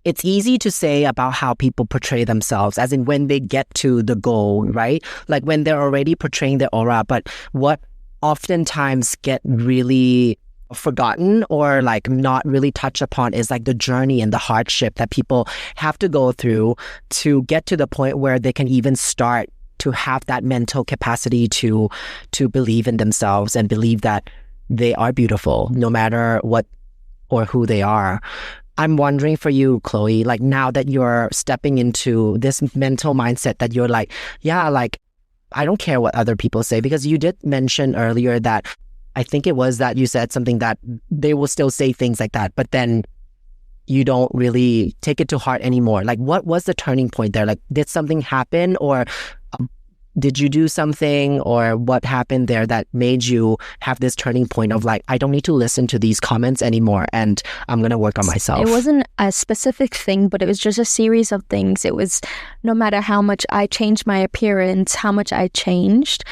it's easy to say about how people portray themselves, as in when they get to the goal, right? Like when they're already portraying their aura. But what oftentimes get really forgotten or like not really touched upon is like the journey and the hardship that people have to go through to get to the point where they can even start to have that mental capacity to believe in themselves and believe that they are beautiful no matter what or who they are. I'm wondering for you, Chloe, like now that you're stepping into this mental mindset that you're like, yeah, like I don't care what other people say, because you did mention earlier that I think it was that you said something that they will still say things like that, but then you don't really take it to heart anymore. Like, what was the turning point there? Like, did something happen, or did you do something, or what happened there that made you have this turning point of like, I don't need to listen to these comments anymore and I'm going to work on myself? It wasn't a specific thing, but it was just a series of things. It was no matter how much I changed my appearance, how much I changed,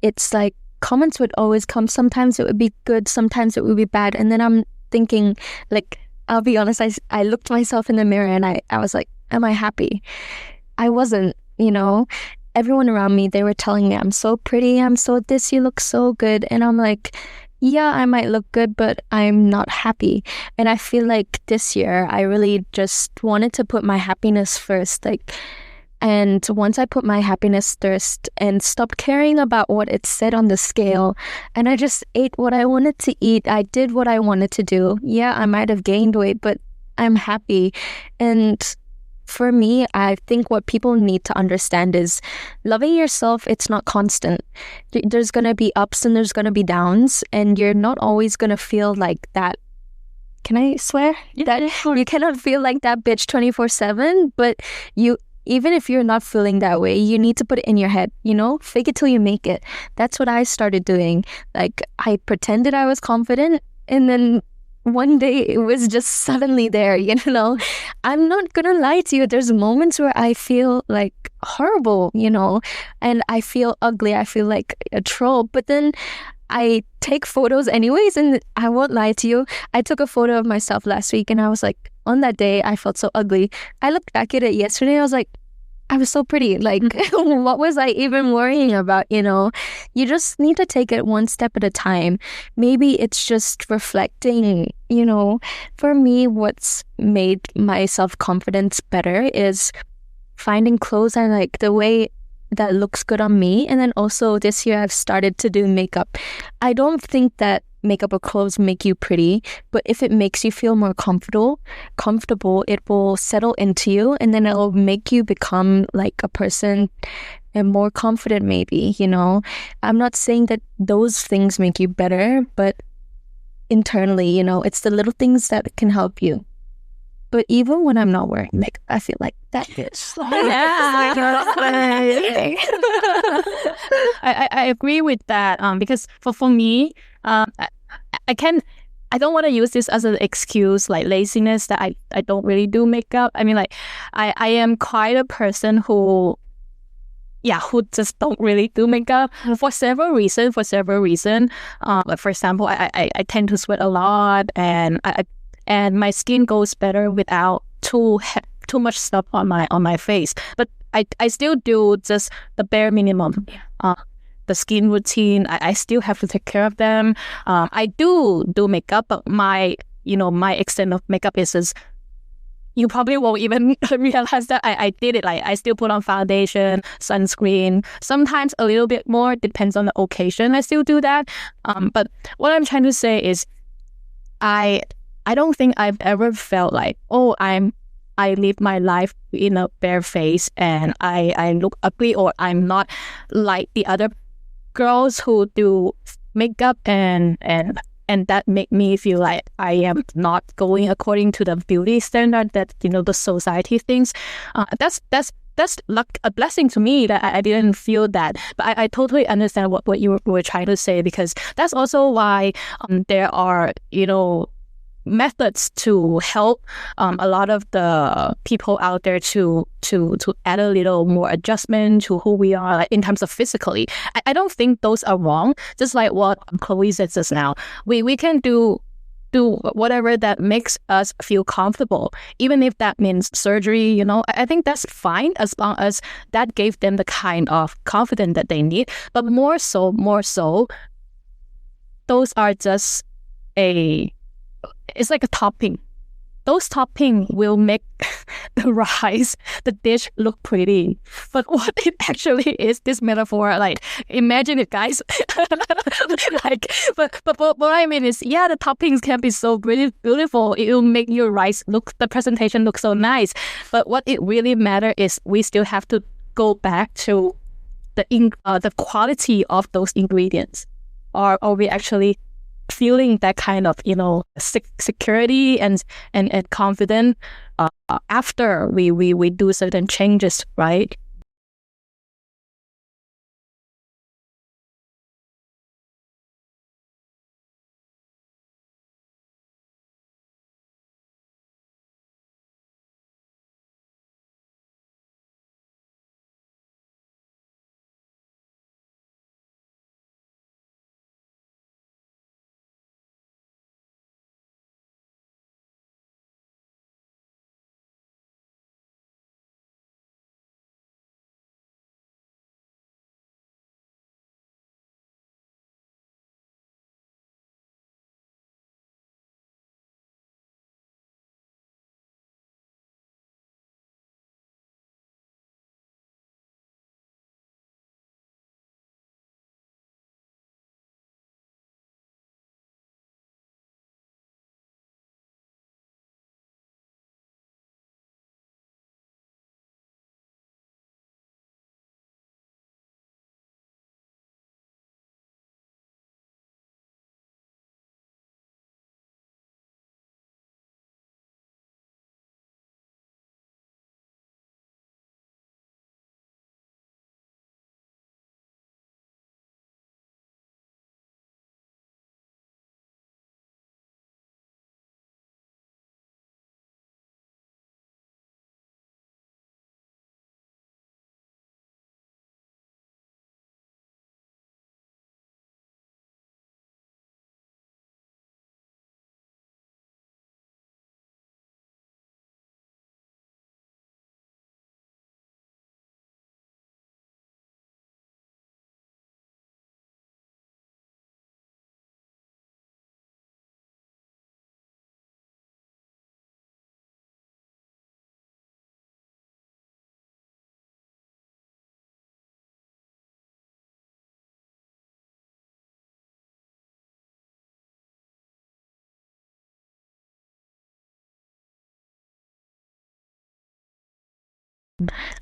it's like comments would always come. Sometimes it would be good, sometimes it would be bad. And then I'm thinking, like, I'll be honest, I looked myself in the mirror and I was like, am I happy? I wasn't, you know. Everyone around me, they were telling me, I'm so pretty, I'm so this, you look so good. And I'm like, yeah, I might look good, but I'm not happy. And I feel like this year, I really just wanted to put my happiness first. Like, and once I put my happiness first and stopped caring about what it said on the scale, and I just ate what I wanted to eat, I did what I wanted to do. Yeah, I might have gained weight, but I'm happy. And for me, I think what people need to understand is loving yourself, it's not constant. There's going to be ups and there's going to be downs, and you're not always going to feel like that. Can I swear? Yeah, that sure. You cannot feel like that bitch 24/7, but even if you're not feeling that way, you need to put it in your head, you know? Fake it till you make it. That's what I started doing. Like, I pretended I was confident, and then one day it was just suddenly there, you know? I'm not gonna lie to you. There's moments where I feel like horrible, you know? And I feel ugly. I feel like a troll. But then I take photos anyways, and I won't lie to you. I took a photo of myself last week, and I was like, on that day, I felt so ugly. I looked back at it yesterday, I was like, I was so pretty. Like, what was I even worrying about, you know? You just need to take it one step at a time. Maybe it's just reflecting, you know. For me, what's made my self-confidence better is finding clothes I like, the way that looks good on me. And then also this year I've started to do makeup. I don't think that makeup or clothes make you pretty, but if it makes you feel more comfortable, it will settle into you, and then it'll make you become like a person and more confident, maybe, you know. I'm not saying that those things make you better, but internally, you know, it's the little things that can help you. But even when I'm not wearing makeup, I feel like that bitch. I agree with that. Because for me, I don't want to use this as an excuse, like laziness, that I don't really do makeup. I mean, like, I am quite a person who just don't really do makeup for several reasons. Like, for example, I tend to sweat a lot, and my skin goes better without too much stuff on my face. But I still do just the bare minimum. The skin routine, I still have to take care of them. I do makeup, but my extent of makeup is just, you probably won't even realize that I did it. Like, I still put on foundation, sunscreen, sometimes a little bit more, depends on the occasion. I still do that. But what I'm trying to say is, I don't think I've ever felt like, I live my life in a bare face and I look ugly, or I'm not like the other girls who do makeup, and that make me feel like I am not going according to the beauty standard that, you know, the society thinks. That's like a blessing to me that I didn't feel that. But I totally understand what you were trying to say, because that's also why there are, you know, methods to help a lot of the people out there to add a little more adjustment to who we are, like, in terms of physically. I don't think those are wrong. Just like what Chloe said just now, we can do whatever that makes us feel comfortable, even if that means surgery, you know. I think that's fine, as long as that gave them the kind of confidence that they need. But more so, those are just it's like a topping. Those topping will make the rice, the dish look pretty. But what it actually is, this metaphor, like, imagine it, guys. Like, but what I mean is, yeah, the toppings can be so really beautiful. It will make your rice the presentation look so nice. But what it really matters is we still have to go back to the quality of those ingredients. Are we actually feeling that kind of, security and confident after we do certain changes, right?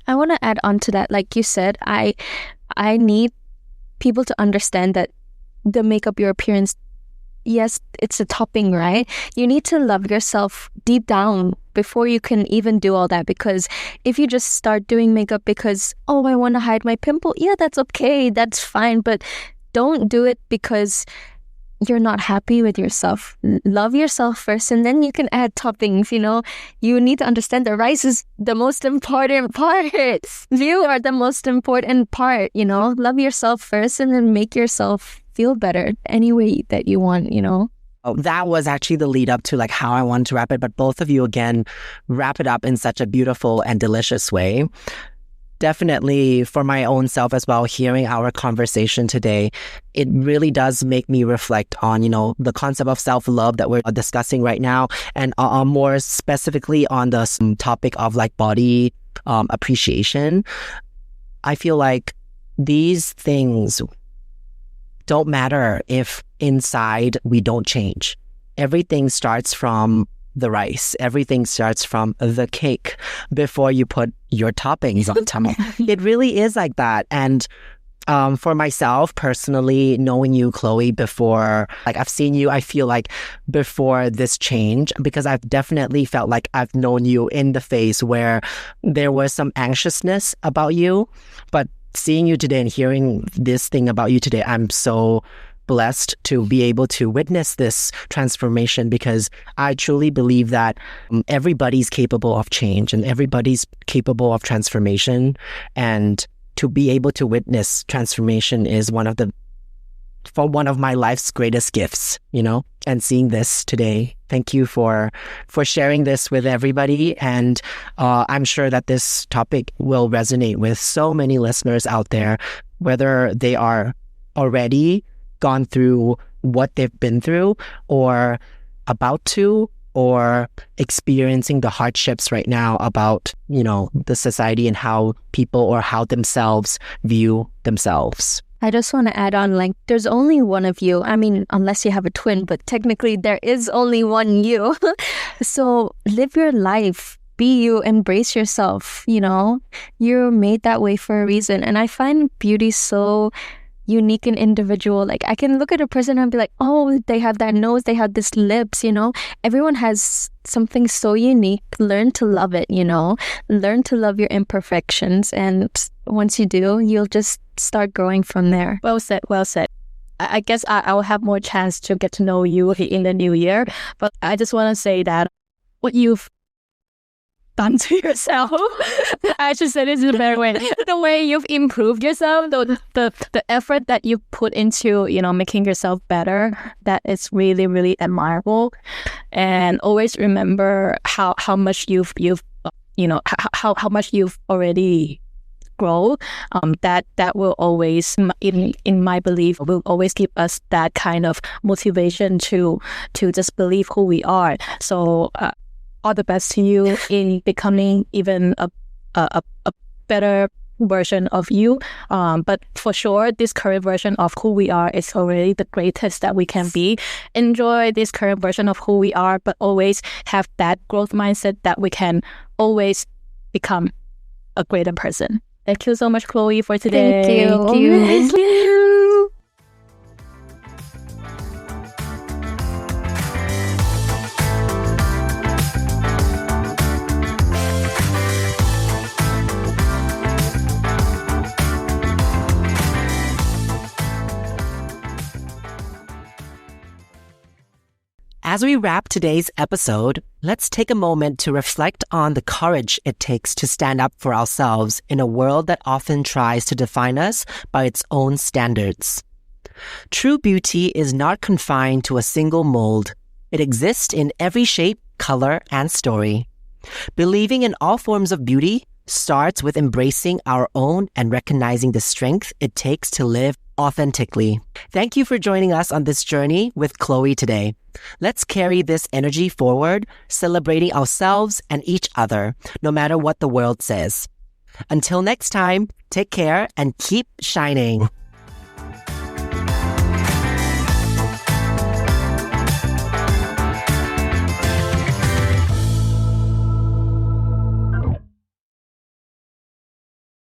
I want to add on to that. Like you said, I need people to understand that the makeup, your appearance, yes, it's a topping, right? You need to love yourself deep down before you can even do all that. Because if you just start doing makeup because, oh, I want to hide my pimple, yeah, that's okay, that's fine. But don't do it because you're not happy with yourself. Love yourself first, and then you can add toppings. You need to understand that rice is the most important part. You are the most important part. Love yourself first, and then make yourself feel better any way that you want. Oh, that was actually the lead up to like how I wanted to wrap it. But both of you again wrap it up in such a beautiful and delicious way. Definitely for my own self as well, hearing our conversation today, it really does make me reflect on, the concept of self-love that we're discussing right now, and more specifically on the topic of like body appreciation. I feel like these things don't matter if inside we don't change. Everything starts from the rice. Everything starts from the cake before you put your toppings on top. It really is like that. And for myself personally, knowing you, Chloe, before, like I've seen you, I feel like before this change, because I've definitely felt like I've known you in the phase where there was some anxiousness about you. But seeing you today and hearing this thing about you today, I'm so blessed to be able to witness this transformation, because I truly believe that everybody's capable of change and everybody's capable of transformation, and to be able to witness transformation is one of my life's greatest gifts, and seeing this today. Thank you for sharing this with everybody. And I'm sure that this topic will resonate with so many listeners out there, whether they are already gone through what they've been through or about to, or experiencing the hardships right now about, the society and how people or how themselves view themselves. I just want to add on, like, there's only one of you. I mean, unless you have a twin, but technically there is only one you. So live your life. Be you, embrace yourself, You're made that way for a reason. And I find beauty so unique and individual. Like, I can look at a person and be like, oh, they have that nose, they have this lips, Everyone has something so unique. Learn to love it, Learn to love your imperfections. And once you do, you'll just start growing from there. Well said, well said. I guess I will have more chance to get to know you in the new year. But I just want to say that what you've done to yourself. I should say this in a better way. The way you've improved yourself, the effort that you put into, making yourself better, that is really, really admirable. And always remember how much you've how much you've already grow. That will always, in my belief, will always give us that kind of motivation to just believe who we are. So all the best to you in becoming even a better version of you. But for sure, this current version of who we are is already the greatest that we can be. Enjoy this current version of who we are, but always have that growth mindset that we can always become a greater person. Thank you so much, Chloe, for today. Thank you. Thank you. As we wrap today's episode, let's take a moment to reflect on the courage it takes to stand up for ourselves in a world that often tries to define us by its own standards. True beauty is not confined to a single mold. It exists in every shape, color, and story. Believing in all forms of beauty starts with embracing our own and recognizing the strength it takes to live authentically. Thank you for joining us on this journey with Chloe today. Let's carry this energy forward, celebrating ourselves and each other, no matter what the world says. Until next time, take care and keep shining.